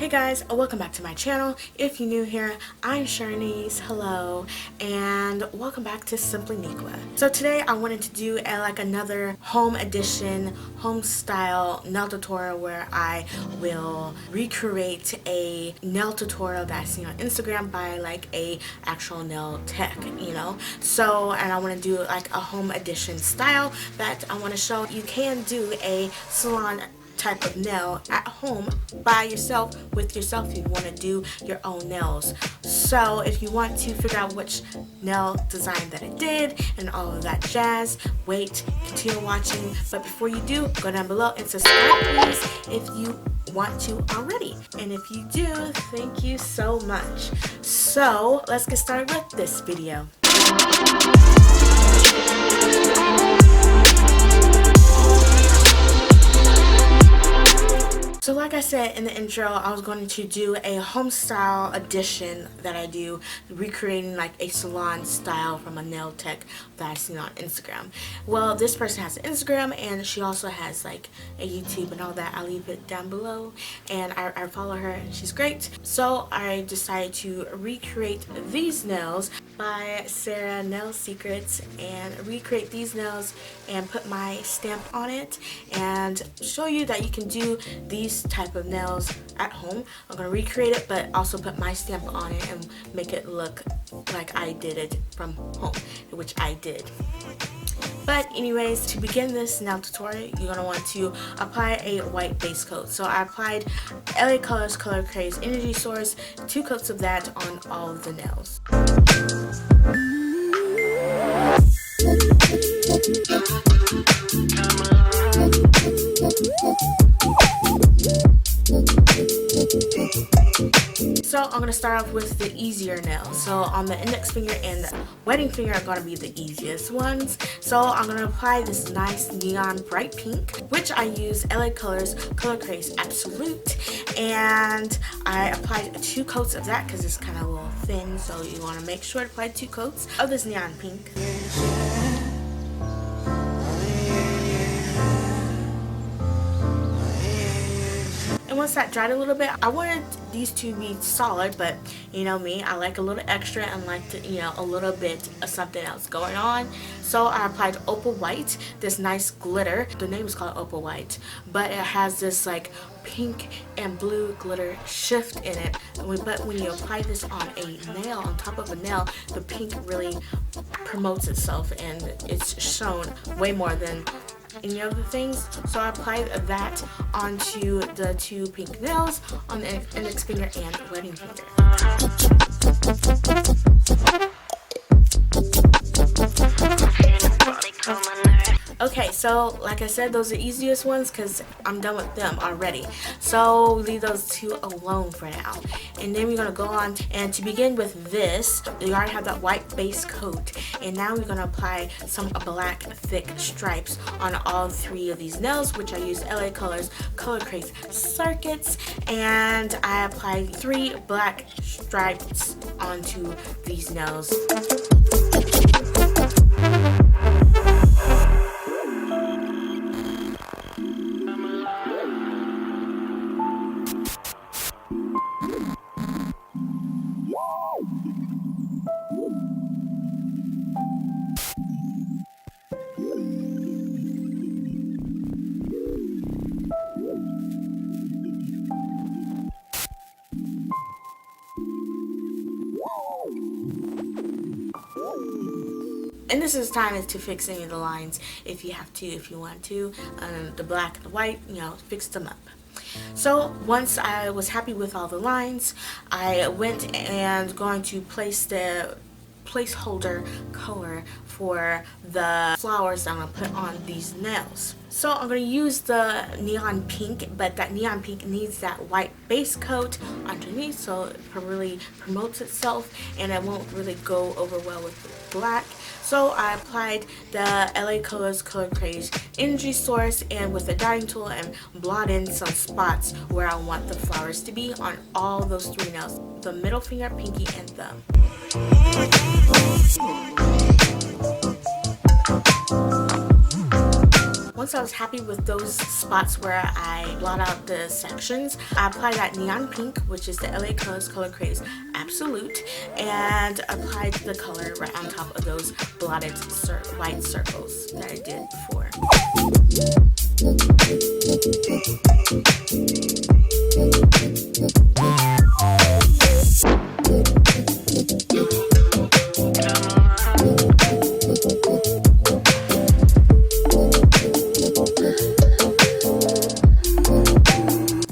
Hey guys, welcome back to my channel. If you're new here, I'm Sharnice, hello, and welcome back to Simply Niqua. So today I wanted to do another home edition, home style nail tutorial where I will recreate a nail tutorial that I see on Instagram by a actual nail tech, you know. So, and I want to do like a home edition style that I want to show you can do a salon type of nail at home by yourself, with yourself, if you want to do your own nails. So if you want to figure out which nail design that I did and all of that jazz, wait, continue watching. But before you do, go down below and subscribe please if you want to already. And if you do, thank you so much. So let's get started with this video. So like I said in the intro, I was going to do a home style edition that I do, recreating like a salon style from a nail tech that I seen on Instagram. Well, this person has an Instagram and she also has like a YouTube and all that. I'll leave it down below, and I follow her and she's great. So I decided to recreate these nails by Sarah Nail Secrets and recreate these nails and put my stamp on it and show you that you can do these type of nails at home. I'm going to recreate it but also put my stamp on it and make it look like I did it from home, which I did. But anyways, to begin this nail tutorial, you're going to want to apply a white base coat. So I applied LA Colors Color Craze Energy Source, 2 coats of that on all of the nails. So I'm going to start off with the easier nails. So on the index finger and the wedding finger are going to be the easiest ones. So I'm going to apply this nice neon bright pink, which I use LA Colors Color Craze Absolute. And I applied 2 coats of that because it's kind of a little thin. So you want to make sure to apply 2 coats of this neon pink. Once that dried a little bit, I wanted these to be solid, but you know me, I like a little extra and like to, you know, a little bit of something else going on. So I applied Opal White, this nice glitter. The name is called Opal White, but it has this like pink and blue glitter shift in it. But when you apply this on a nail, on top of a nail, the pink really promotes itself and it's shown way more than any other things. So I applied that onto the 2 pink nails on the index finger and wedding finger. Okay, so like I said, those are the easiest ones because I'm done with them already. So leave those 2 alone for now. And then we're going to go on, and to begin with this, we already have that white base coat. And now we're going to apply some black thick stripes on all 3 of these nails, which I use LA Colors Color Craze Circuits. And I applied 3 black stripes onto these nails. And this is time to fix any of the lines if you have to, if you want to. The black, the white, you know, fix them up. So once I was happy with all the lines, I went and going to place the placeholder color for the flowers that I'm going to put on these nails. So I'm going to use the neon pink, but that neon pink needs that white base coat underneath so it really promotes itself and it won't really go over well with the black. So I applied the LA Colors Color Craze Energy Source and with the dotting tool and blot in some spots where I want the flowers to be on all those 3 nails, the middle finger, pinky, and thumb. once I was happy with those spots where I blot out the sections, I applied that neon pink, which is the LA Colors Color Craze Absolute, and applied the color right on top of those blotted white circles that I did before.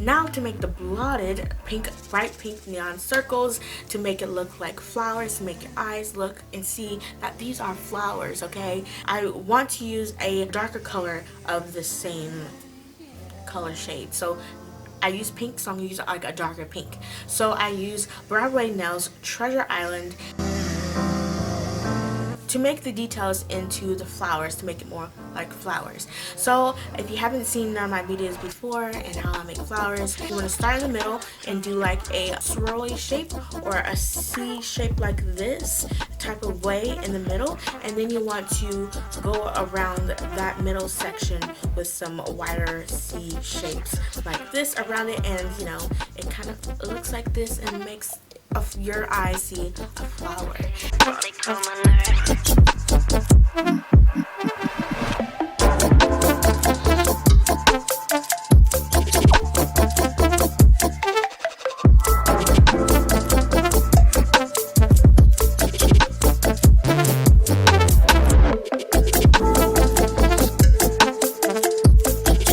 Now to make the blotted pink, bright pink neon circles, to make it look like flowers, to make your eyes look and see that these are flowers, okay? I want to use a darker color of the same color shade. So I use pink, so I'm going to use like a darker pink. So I use Broadway Nails Treasure Island to make the details into the flowers, to make it more like flowers. So if you haven't seen my videos before and how I make flowers, you want to start in the middle and do like a swirly shape or a C shape like this type of way in the middle, and then you want to go around that middle section with some wider C shapes like this around it, and you know, it kind of looks like this and makes of your eye see a flower.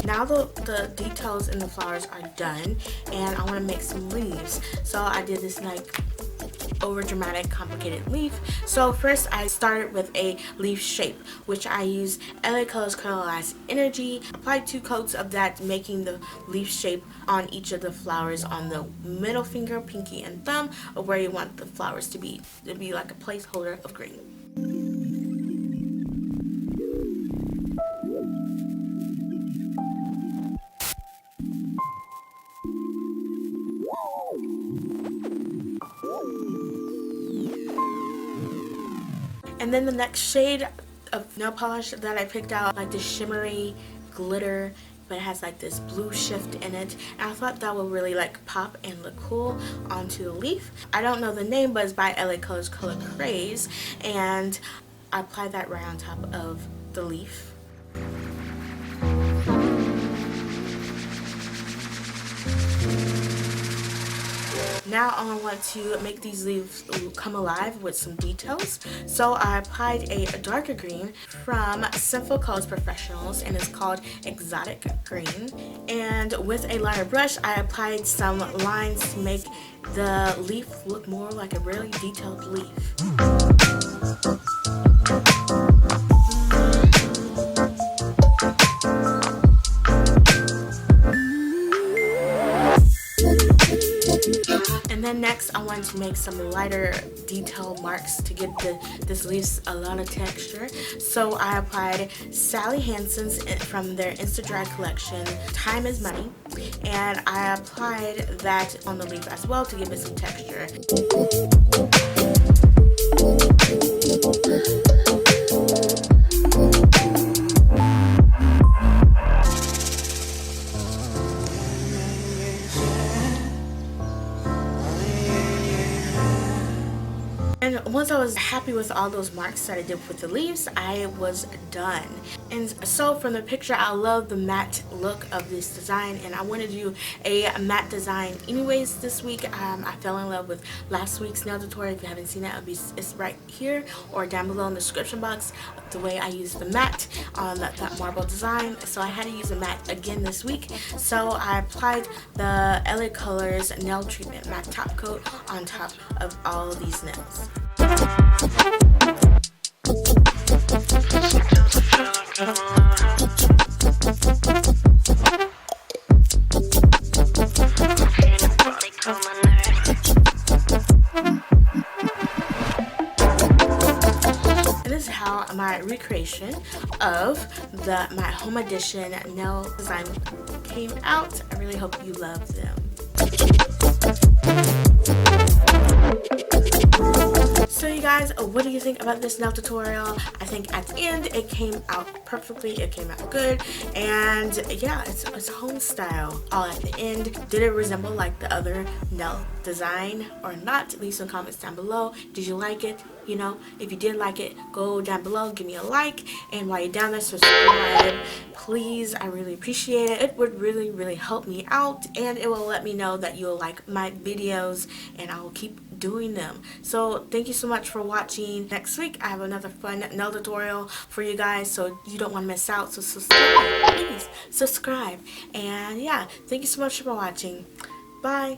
Now the details in the flowers are done, and I want to make some leaves. So I did this like over dramatic complicated leaf. So first I started with a leaf shape, which I used LA Colors Colorless Energy, applied 2 coats of that, making the leaf shape on each of the flowers on the middle finger, pinky, and thumb of where you want the flowers to be like a placeholder of green. And then the next shade of nail polish that I picked out, like the shimmery glitter, but it has like this blue shift in it, and I thought that would really like pop and look cool onto the leaf. I don't know the name, but it's by LA Colors Color Craze, and I applied that right on top of the leaf. Now I want to make these leaves come alive with some details. So I applied a darker green from Sinfulcolors Professional, and it's called Exotic Green. And with a lighter brush, I applied some lines to make the leaf look more like a really detailed leaf. And then next I wanted to make some lighter detail marks to give this leaves a lot of texture. So I applied Sally Hansen's from their Insta Dry collection, Time is Money, and I applied that on the leaf as well to give it some texture. And once I was happy with all those marks that I did with the leaves, I was done. And so from the picture, I love the matte look of this design, and I want to do a matte design anyways this week. I fell in love with last week's nail tutorial. If you haven't seen that, it's right here or down below in the description box, the way I use the matte on that marble design. So I had to use a matte again this week. So I applied the LA Colors Nail Treatment Matte Top Coat on top of all of these nails. This is how my recreation of my home edition nail design came out. I really hope you love them. So you guys, what do you think about this nail tutorial? I think at the end it came out perfectly, it came out good, and yeah, it's home style all at the end. Did it resemble like the other nail design or not? Leave some comments down below. Did you like it? You know, if you did like it, go down below, give me a like, and while you're down there, subscribe, please. I really appreciate it. It would really help me out, and it will let me know that you'll like my videos, and I will keep doing them. So thank you so much for watching. Next week I have another fun nail tutorial for you guys, so you don't want to miss out. So subscribe, please subscribe. And yeah, thank you so much for watching. Bye.